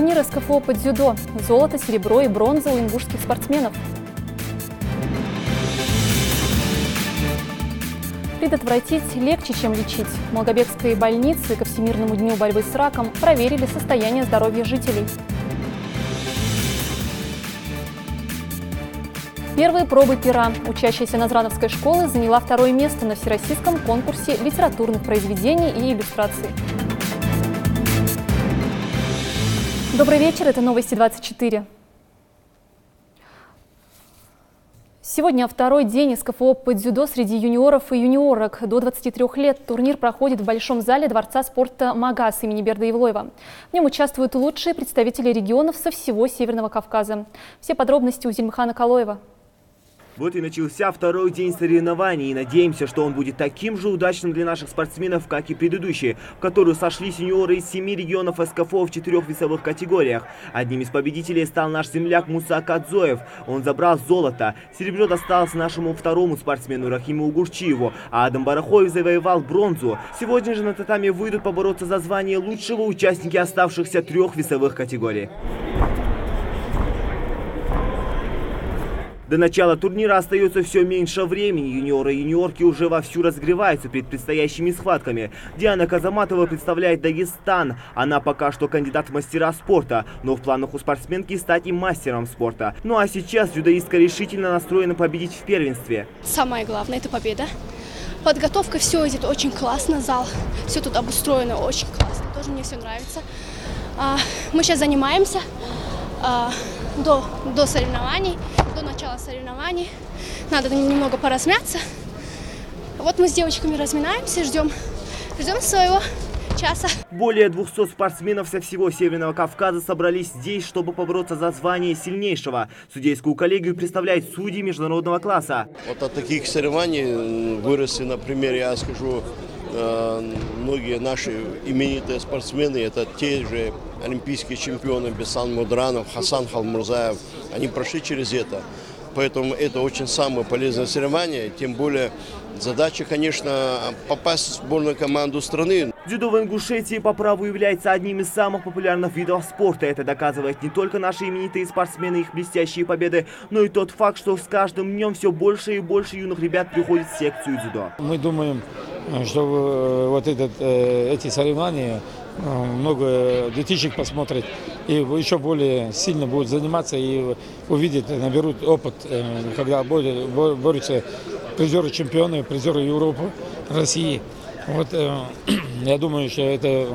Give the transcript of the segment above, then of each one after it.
Турнир СКФО по дзюдо. Золото, серебро и бронза у ингушских спортсменов. Предотвратить легче, чем лечить. В Малгобекской больнице ко Всемирному дню борьбы с раком проверили состояние здоровья жителей. Первые пробы пера. Учащаяся Назрановской школы заняла второе место на всероссийском конкурсе литературных произведений и иллюстраций. Добрый вечер, это новости 24. Сегодня второй день СКФО по дзюдо среди юниоров и юниорок. До 23 лет турнир проходит в Большом зале Дворца спорта «Магаз» имени Берда Ивлоева. В нем участвуют лучшие представители регионов со всего Северного Кавказа. Все подробности у Зильмхана Калоева. Вот и начался второй день соревнований, и надеемся, что он будет таким же удачным для наших спортсменов, как и предыдущие, в которую сошлись юниоры из 7 регионов СКФО в 4 весовых категориях. Одним из победителей стал наш земляк Муса Кадзоев. Он забрал золото. Серебро досталось нашему второму спортсмену Рахиму Угурчиеву, а Адам Барахоев завоевал бронзу. Сегодня же на татами выйдут побороться за звание лучшего участники оставшихся 3 весовых категорий. До начала турнира остается все меньше времени. Юниоры и юниорки уже вовсю разгреваются перед предстоящими схватками. Диана Казаматова представляет Дагестан. Она пока что кандидат в мастера спорта, но в планах у спортсменки стать и мастером спорта. Ну а сейчас дзюдоистка решительно настроена победить в первенстве. Самое главное – это победа. Подготовка, все идет очень классно, зал, все тут обустроено очень классно, тоже мне все нравится. Мы сейчас занимаемся до соревнований. До начала соревнований надо немного поразмяться. Вот мы с девочками разминаемся, ждем своего часа. Более 200 спортсменов со всего Северного Кавказа собрались здесь, чтобы побороться за звание сильнейшего. Судейскую коллегию представляют судьи международного класса. Вот от таких соревнований выросли, например, я скажу, многие наши именитые спортсмены, это те же олимпийские чемпионы Бесан Мудранов, Хасан Халмурзаев, они прошли через это. Поэтому это очень самое полезное соревнование, тем более задача, конечно, попасть в сборную команду страны. Дзюдо в Ингушетии по праву является одним из самых популярных видов спорта. Это доказывает не только наши именитые спортсмены и их блестящие победы, но и тот факт, что с каждым днем все больше и больше юных ребят приходит в секцию дзюдо. Мы думаем, что вот эти соревнования много детишек посмотрят и еще более сильно будут заниматься и увидят, наберут опыт, когда борются призеры чемпионы, призеры Европы, России. Вот, я думаю, что это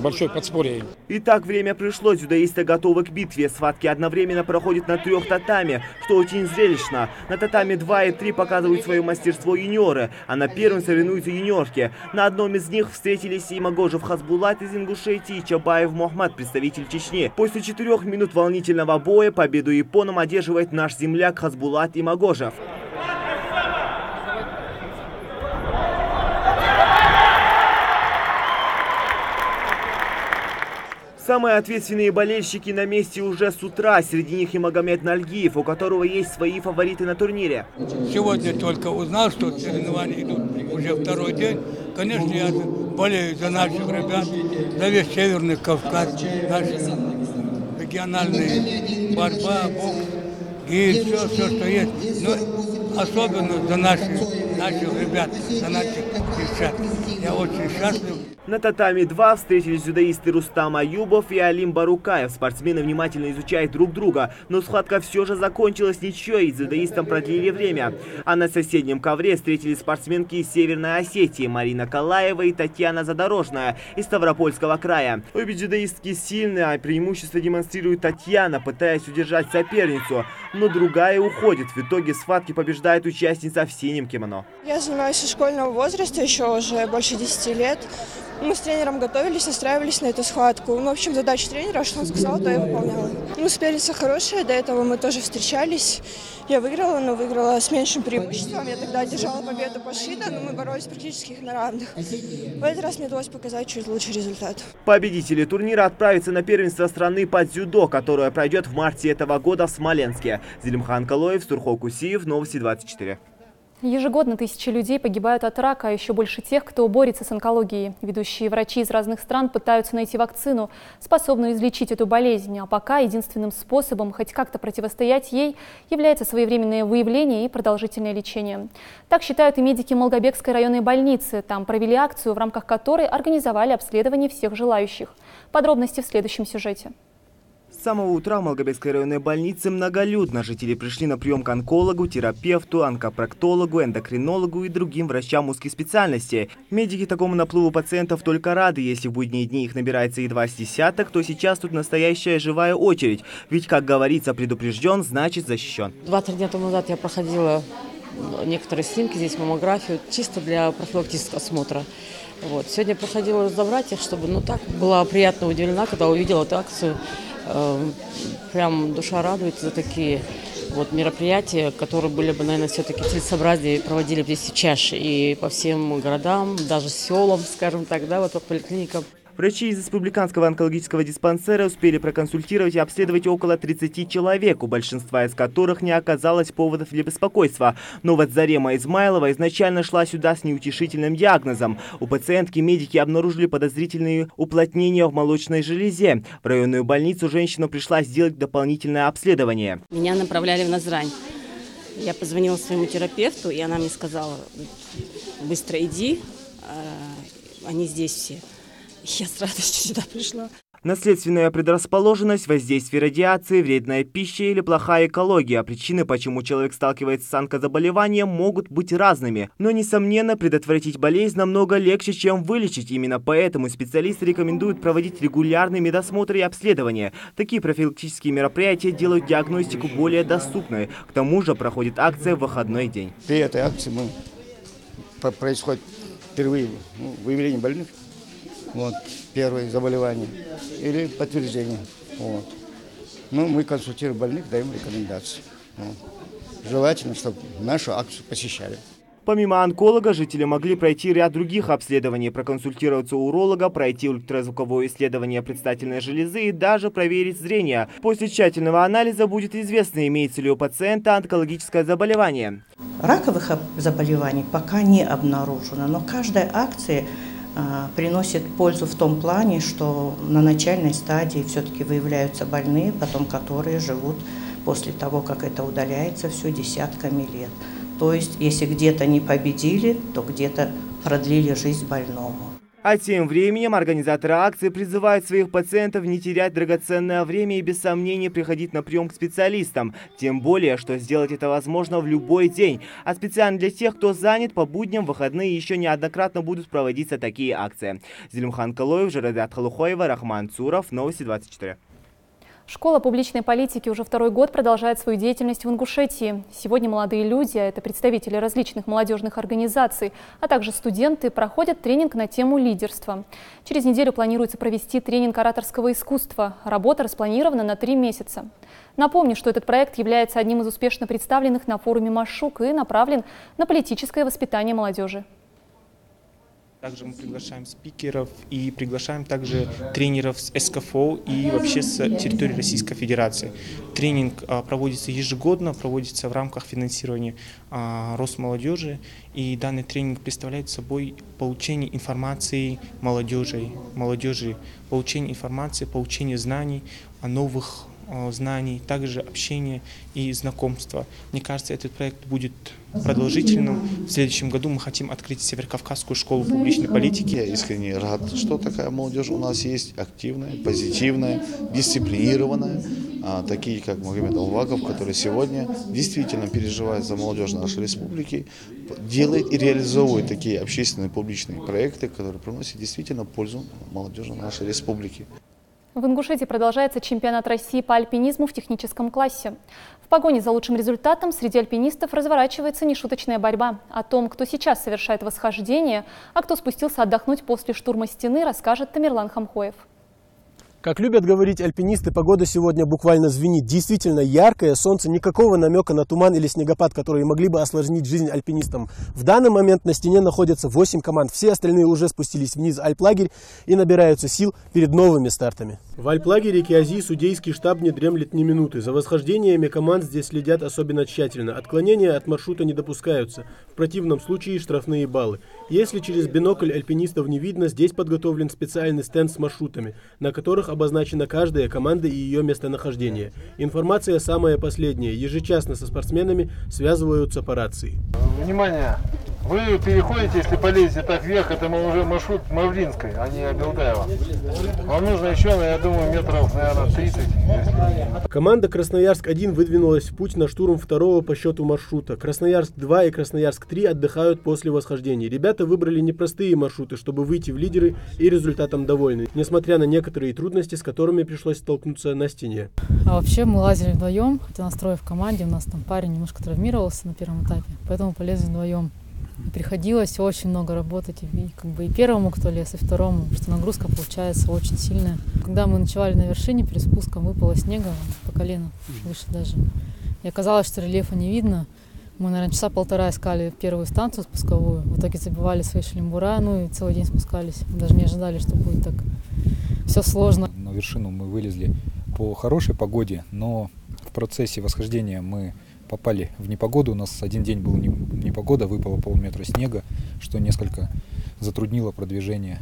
большое подспорье. Итак, время пришло. Дзюдоисты готовы к битве. Схватки одновременно проходят на 3 татами, что очень зрелищно. На татами 2 и 3 показывают свое мастерство юниоры, а на первом соревнуются юниорки. На одном из них встретились Имагожев Хасбулат из Ингушетии и Чабаев Мохмад, представитель Чечни. После 4 минут волнительного боя победу японам одерживает наш земляк Хасбулат Имагожев. Самые ответственные болельщики на месте уже с утра. Среди них и Магомед Нальгиев, у которого есть свои фавориты на турнире. Сегодня только узнал, что соревнования идут уже второй день. Конечно, я болею за наших ребят, за весь Северный Кавказ, наша региональная борьба, бокс, гирь, все, что есть. Но особенно за наших ребят, за наших девчат. Я очень счастлив. На татами 2 встретились дзюдоисты Рустам Аюбов и Алим Барукаев. Спортсмены внимательно изучают друг друга, но схватка все же закончилась ничьей, и дзюдоистам продлили время. А на соседнем ковре встретились спортсменки из Северной Осетии Марина Калаева и Татьяна Задорожная из Ставропольского края. Обе дзюдоистки сильные, а преимущество демонстрирует Татьяна, пытаясь удержать соперницу, но другая уходит. В итоге схватки побеждает участница в синем кимоно. Я занимаюсь со школьного возраста, еще уже больше 10 лет. Мы с тренером готовились, настраивались на эту схватку. В общем, задача тренера, что он сказал, то я выполняла. Соперница хорошая, до этого мы тоже встречались. Я выиграла, но выиграла с меньшим преимуществом. Я тогда одержала победу по шида, но мы боролись практически на равных. В этот раз мне удалось показать чуть лучший результат. Победители турнира отправятся на первенство страны по дзюдо, которое пройдет в марте этого года в Смоленске. Зильмхан Калоев, Сурхо Кусиев, Новости 24. Ежегодно тысячи людей погибают от рака, а еще больше тех, кто борется с онкологией. Ведущие врачи из разных стран пытаются найти вакцину, способную излечить эту болезнь. А пока единственным способом хоть как-то противостоять ей является своевременное выявление и продолжительное лечение. Так считают и медики Малгобекской районной больницы. Там провели акцию, в рамках которой организовали обследование всех желающих. Подробности в следующем сюжете. С самого утра в Малгобекской районной больнице многолюдно. Жители пришли на прием к онкологу, терапевту, онкопроктологу, эндокринологу и другим врачам узких специальностей. Медики такому наплыву пациентов только рады. Если в будние дни их набирается едва с десяток, то сейчас тут настоящая живая очередь. Ведь, как говорится, предупрежден, значит защищен. 2-3 дня тому назад я проходила некоторые снимки, здесь маммографию, чисто для профилактического осмотра. Вот. Сегодня проходила разобрать их, чтобы, так была приятно удивлена, когда увидела эту акцию. Прям душа радуется за такие мероприятия, которые были бы, наверное, все-таки целесообразнее, проводили бы здесь чаще и по всем городам, даже селам, скажем так, по поликлиникам. Врачи из республиканского онкологического диспансера успели проконсультировать и обследовать около 30 человек, у большинства из которых не оказалось поводов для беспокойства. Но вот Зарема Измайлова изначально шла сюда с неутешительным диагнозом. У пациентки медики обнаружили подозрительные уплотнения в молочной железе. В районную больницу женщину пришлось сделать дополнительное обследование. Меня направляли в Назрань. Я позвонила своему терапевту, и она мне сказала: быстро иди, они здесь все. Я с радостью сюда пришла. Наследственная предрасположенность, воздействие радиации, вредная пища или плохая экология. Причины, почему человек сталкивается с онкозаболеванием, могут быть разными. Но, несомненно, предотвратить болезнь намного легче, чем вылечить. Именно поэтому специалисты рекомендуют проводить регулярные медосмотры и обследования. Такие профилактические мероприятия делают диагностику более доступной. К тому же проходит акция в выходной день. При этой акции происходит впервые выявление больных. Первое заболевание или подтверждение. Мы консультируем больных, даем рекомендации. Желательно, чтобы нашу акцию посещали. Помимо онколога, жители могли пройти ряд других обследований, проконсультироваться у уролога, пройти ультразвуковое исследование предстательной железы и даже проверить зрение. После тщательного анализа будет известно, имеется ли у пациента онкологическое заболевание. Раковых заболеваний пока не обнаружено, но каждая акция приносит пользу в том плане, что на начальной стадии все-таки выявляются больные, потом которые живут после того, как это удаляется, все десятками лет. То есть, если где-то не победили, то где-то продлили жизнь больному. А тем временем организаторы акции призывают своих пациентов не терять драгоценное время и без сомнений приходить на прием к специалистам. Тем более, что сделать это возможно в любой день. А специально для тех, кто занят, по будням в выходные еще неоднократно будут проводиться такие акции. Зелимхан Калоев, Жарадат Халухоева, Рахман Цуров, Новости 24. Школа публичной политики уже второй год продолжает свою деятельность в Ингушетии. Сегодня молодые люди, а это представители различных молодежных организаций, а также студенты, проходят тренинг на тему лидерства. Через неделю планируется провести тренинг ораторского искусства. Работа распланирована на 3 месяца. Напомню, что этот проект является одним из успешно представленных на форуме Машук и направлен на политическое воспитание молодежи. Также мы приглашаем спикеров и приглашаем также тренеров с СКФО и вообще с территории Российской Федерации. Тренинг проводится ежегодно, проводится в рамках финансирования Росмолодежи. И данный тренинг представляет собой получение информации молодежи, получение информации, получение знаний о новых знаний, также общение и знакомство. Мне кажется, этот проект будет продолжительным. В следующем году мы хотим открыть Северокавказскую школу публичной политики. Я искренне рад, что такая молодежь у нас есть, активная, позитивная, дисциплинированная. Такие, как Магомед Алваков, который сегодня действительно переживает за молодежь нашей республики, делает и реализовывает такие общественные публичные проекты, которые приносят действительно пользу молодежи нашей республики. В Ингушетии продолжается чемпионат России по альпинизму в техническом классе. В погоне за лучшим результатом среди альпинистов разворачивается нешуточная борьба. О том, кто сейчас совершает восхождение, а кто спустился отдохнуть после штурма стены, расскажет Тамерлан Хамхоев. Как любят говорить альпинисты, погода сегодня буквально звенит. Действительно яркое солнце, никакого намека на туман или снегопад, которые могли бы осложнить жизнь альпинистам. В данный момент на стене находятся 8 команд. Все остальные уже спустились вниз в альплагерь и набираются сил перед новыми стартами. В альплагере Киази судейский штаб не дремлет ни минуты. За восхождениями команд здесь следят особенно тщательно. Отклонения от маршрута не допускаются. В противном случае штрафные баллы. Если через бинокль альпинистов не видно, здесь подготовлен специальный стенд с маршрутами, на которых обозначена каждая команда и ее местонахождение. Информация самая последняя. Ежечасно со спортсменами связываются по рации. Внимание! Вы переходите, если полезете так вверх, это уже маршрут Мавлинской, а не Белгаева. Вам нужно еще, я думаю, метров, наверное, 30. Команда Красноярск-1 выдвинулась в путь на штурм второго по счету маршрута. Красноярск-2 и Красноярск-3 отдыхают после восхождений. Ребята выбрали непростые маршруты, чтобы выйти в лидеры, и результатом довольны, несмотря на некоторые трудности, с которыми пришлось столкнуться на стене. А вообще мы лазили вдвоем, хотя настрой в команде, у нас там парень немножко травмировался на первом этапе, поэтому полезли вдвоем. И приходилось очень много работать, и первому, кто лез, и второму, потому что нагрузка получается очень сильная. Когда мы ночевали на вершине, перед спуском выпало снега по колено, выше даже. И оказалось, что рельефа не видно. Мы, наверное, часа полтора искали первую станцию спусковую, в итоге забивали свои шлембура, и целый день спускались. Мы даже не ожидали, что будет так все сложно. На вершину мы вылезли по хорошей погоде, но в процессе восхождения мы попали в непогоду. У нас один день был непогода, выпало полметра снега, что несколько затруднило продвижение.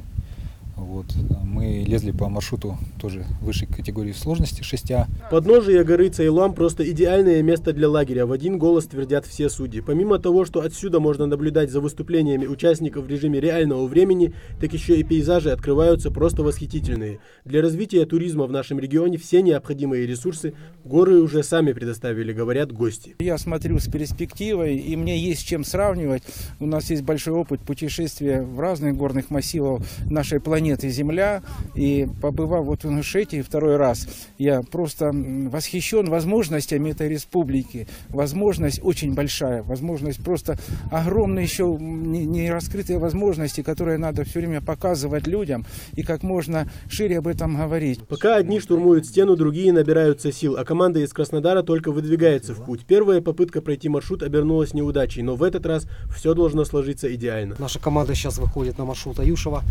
Вот. Мы лезли по маршруту тоже высшей категории сложности 6А. Подножие горы Цейлам просто идеальное место для лагеря, в один голос твердят все судьи. Помимо того, что отсюда можно наблюдать за выступлениями участников в режиме реального времени, так еще и пейзажи открываются просто восхитительные. Для развития туризма в нашем регионе все необходимые ресурсы горы уже сами предоставили, говорят гости. Я смотрю с перспективой, и мне есть с чем сравнивать. У нас есть большой опыт путешествия в разных горных массивах нашей планеты Земля, и побывав вот в Ингушетии второй раз, я просто восхищен возможностями этой республики. Возможность очень большая, возможность просто огромные, еще не раскрытые возможности, которые надо все время показывать людям и как можно шире об этом говорить. Пока одни штурмуют стену, другие набираются сил, а команда из Краснодара только выдвигается в путь. Первая попытка пройти маршрут обернулась неудачей, но в этот раз все должно сложиться идеально. Наша команда сейчас выходит на маршрут Аюшева,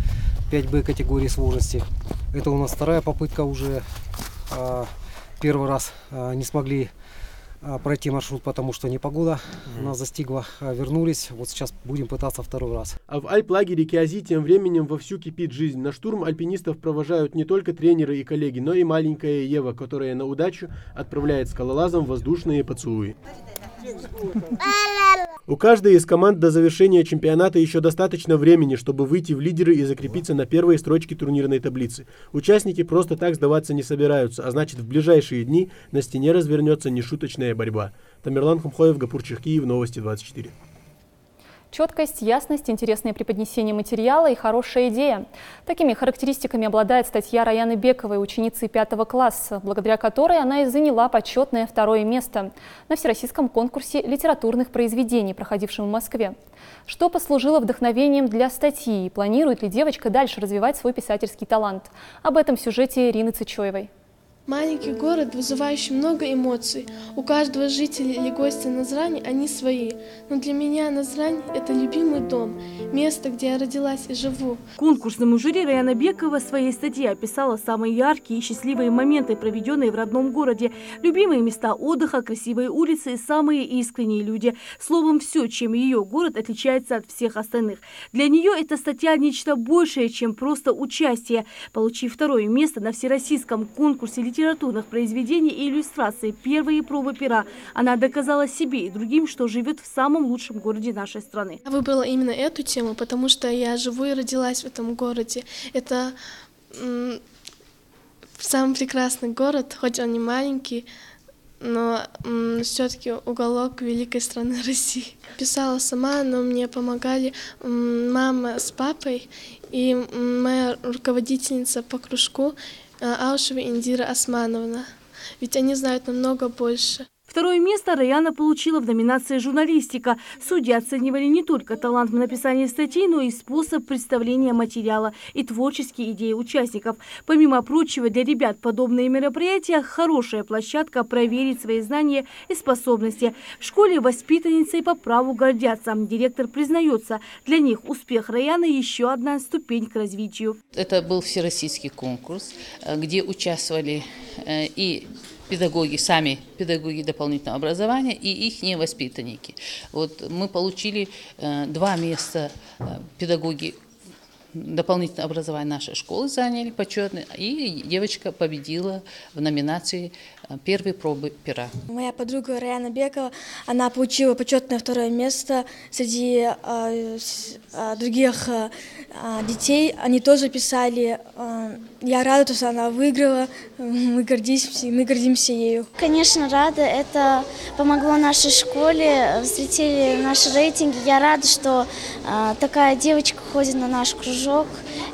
5Б категории сложности. Это у нас вторая попытка уже. Первый раз не смогли пройти маршрут, потому что непогода нас застигла. Вернулись. Вот сейчас будем пытаться второй раз. А в альплагере Киази тем временем вовсю кипит жизнь. На штурм альпинистов провожают не только тренеры и коллеги, но и маленькая Ева, которая на удачу отправляет скалолазам воздушные поцелуи. У каждой из команд до завершения чемпионата еще достаточно времени, чтобы выйти в лидеры и закрепиться на первой строчке турнирной таблицы. Участники просто так сдаваться не собираются, а значит, в ближайшие дни на стене развернется нешуточная борьба. Тамерлан Хамхоев, Гапур Черкиев, Новости 24. Четкость, ясность, интересное преподнесение материала и хорошая идея. Такими характеристиками обладает статья Раяны Бековой, ученицы 5 класса, благодаря которой она и заняла почетное второе место на всероссийском конкурсе литературных произведений, проходившем в Москве. Что послужило вдохновением для статьи и планирует ли девочка дальше развивать свой писательский талант? Об этом в сюжете Ирины Цычоевой. Маленький город, вызывающий много эмоций. У каждого жителя или гостя Назрани они свои. Но для меня Назрань – это любимый дом, место, где я родилась и живу. Конкурсному жюри Раяна Бекова в своей статье описала самые яркие и счастливые моменты, проведенные в родном городе. Любимые места отдыха, красивые улицы и самые искренние люди. Словом, все, чем ее город отличается от всех остальных. Для нее эта статья – нечто большее, чем просто участие. Получив второе место на всероссийском конкурсе литературных произведений и иллюстраций «Первые пробы пера», она доказала себе и другим, что живет в самом лучшем городе нашей страны. Я выбрала именно эту тему, потому что я живу и родилась в этом городе. Это самый прекрасный город, хоть он не маленький, но все-таки уголок великой страны России. Писала сама, но мне помогали мама с папой и моя руководительница по кружку Аушева Индира Османовна. Ведь они знают намного больше. Второе место Раяна получила в номинации «Журналистика». Судьи оценивали не только талант в написании статей, но и способ представления материала и творческие идеи участников. Помимо прочего, для ребят подобные мероприятия – хорошая площадка проверить свои знания и способности. В школе воспитанницы по праву гордятся. Директор признается, для них успех Раяна – еще одна ступень к развитию. Это был всероссийский конкурс, где участвовали и педагоги, сами педагоги дополнительного образования и их воспитанники. Вот мы получили 2 места, педагоги дополнительное образование нашей школы заняли почетные, и девочка победила в номинации «Первые пробы пера». Моя подруга Раяна Бекова, она получила почетное 2 место среди других детей. Они тоже писали. Я рада, что она выиграла. Мы гордимся ею. Конечно, рада. Это помогло нашей школе. Взлетели наши рейтинги. Я рада, что такая девочка ходит на наш кружок.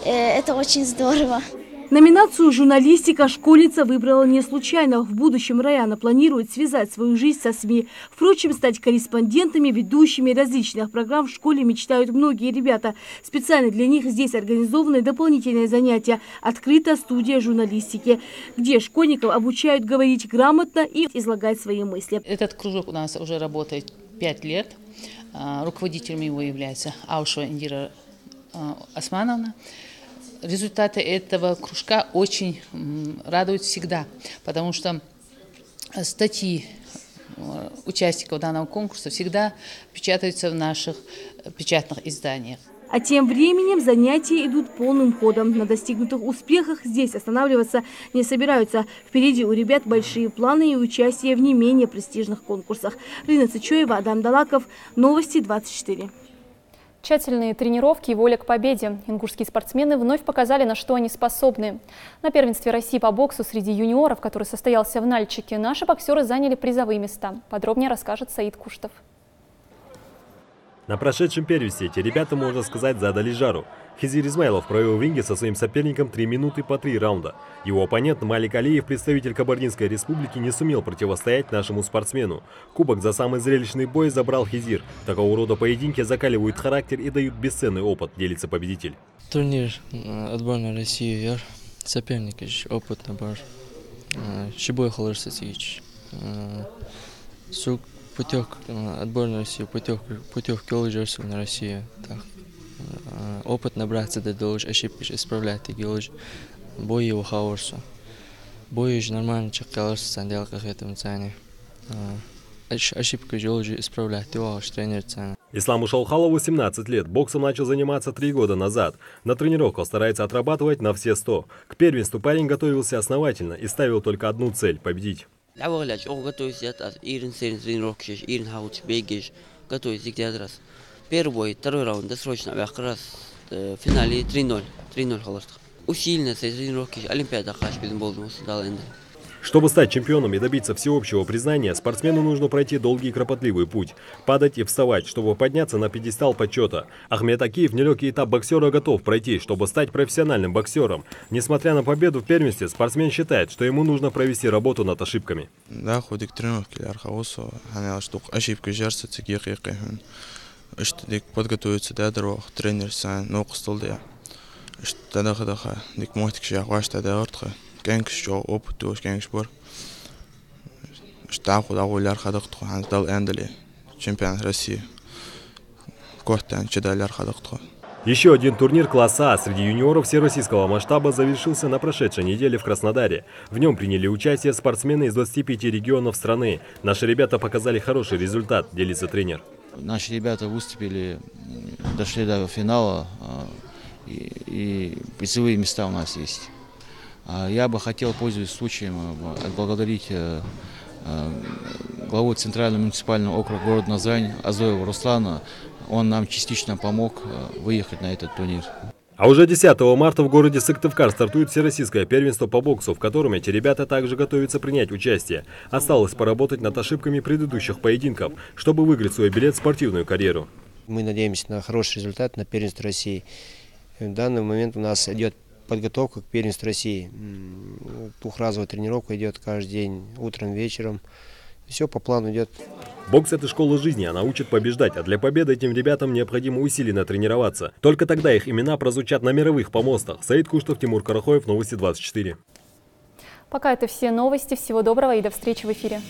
Это очень здорово. Номинацию «Журналистика» школьница выбрала не случайно. В будущем Раяна планирует связать свою жизнь со СМИ. Впрочем, стать корреспондентами, ведущими различных программ в школе мечтают многие ребята. Специально для них здесь организованы дополнительные занятия. Открыта студия журналистики, где школьников обучают говорить грамотно и излагать свои мысли. Этот кружок у нас уже работает 5 лет. Руководителем его является Аушева Индира Османовна. Результаты этого кружка очень радуют всегда, потому что статьи участников данного конкурса всегда печатаются в наших печатных изданиях. А тем временем занятия идут полным ходом. На достигнутых успехах здесь останавливаться не собираются. Впереди у ребят большие планы и участие в не менее престижных конкурсах. Рина Цычоева, Адам Далаков. Новости 24. Тщательные тренировки и воля к победе. Ингушские спортсмены вновь показали, на что они способны. На первенстве России по боксу среди юниоров, который состоялся в Нальчике, наши боксеры заняли призовые места. Подробнее расскажет Саид Куштов. На прошедшем первенстве эти ребята, можно сказать, задали жару. Хизир Измайлов провел в ринге со своим соперником 3 минуты по 3 раунда. Его оппонент Малик Алиев, представитель Кабардинской республики, не сумел противостоять нашему спортсмену. Кубок за самый зрелищный бой забрал Хизир. Такого рода поединки закаливают характер и дают бесценный опыт, делится победитель. Турнир отборной России яр. Соперник опытный бар. Шибой Халарсатевич. Путевка отборной России, путевка лыжерства на Россию. Так. Опыт набраться, да должен ошибки исправлять, и бой его хаосу. Бой же нормально, чекалось в санделках этом цене. Ошибки же исправлять, его тренер цены. Исламу Шалхалову 17 лет. Боксом начал заниматься 3 года назад. На тренировках старается отрабатывать на все 100. К первенству парень готовился основательно и ставил только одну цель – победить. Первый бой, 2 раунд, досрочно, как раз в финале 3-0 холостых. Усиленно тренировки, Олимпиада хашпидом болдым дал энди. Чтобы стать чемпионом и добиться всеобщего признания, спортсмену нужно пройти долгий и кропотливый путь, падать и вставать, чтобы подняться на пьедестал почета. Ахмед Акиев нелегкий этап боксера готов пройти, чтобы стать профессиональным боксером. Несмотря на победу в первенстве, спортсмен считает, что ему нужно провести работу над ошибками. Да, ходик тренировки, ошибки жерся, что подготовиться до дорог, тренер сан, но кстати, что да, дик мотик шаг ваш тогда ортха, кэнк что опыт уж кэнк спор, что куда гуляр хадакту, хан дал эндели, чемпион России, кортан чедаляр хадакту. Еще один турнир класса А среди юниоров всероссийского масштаба завершился на прошедшей неделе в Краснодаре. В нем приняли участие спортсмены из 25 регионов страны. Наши ребята показали хороший результат, делится тренер. Наши ребята выступили, дошли до финала, и призовые места у нас есть. Я бы хотел, пользуясь случаем, отблагодарить главу Центрального муниципального округа города Назрань Азоева Руслана. Он нам частично помог выехать на этот турнир. А уже 10 марта в городе Сыктывкар стартует всероссийское первенство по боксу, в котором эти ребята также готовятся принять участие. Осталось поработать над ошибками предыдущих поединков, чтобы выиграть свой билет в спортивную карьеру. Мы надеемся на хороший результат на первенство России. В данный момент у нас идет подготовка к первенству России. Двухразовая тренировка идет каждый день, утром, вечером. Все по плану идет. Бокс – это школа жизни, она учит побеждать, а для победы этим ребятам необходимо усиленно тренироваться. Только тогда их имена прозвучат на мировых помостах. Саид Куштов, Тимур Карахоев, Новости 24. Пока это все новости. Всего доброго и до встречи в эфире.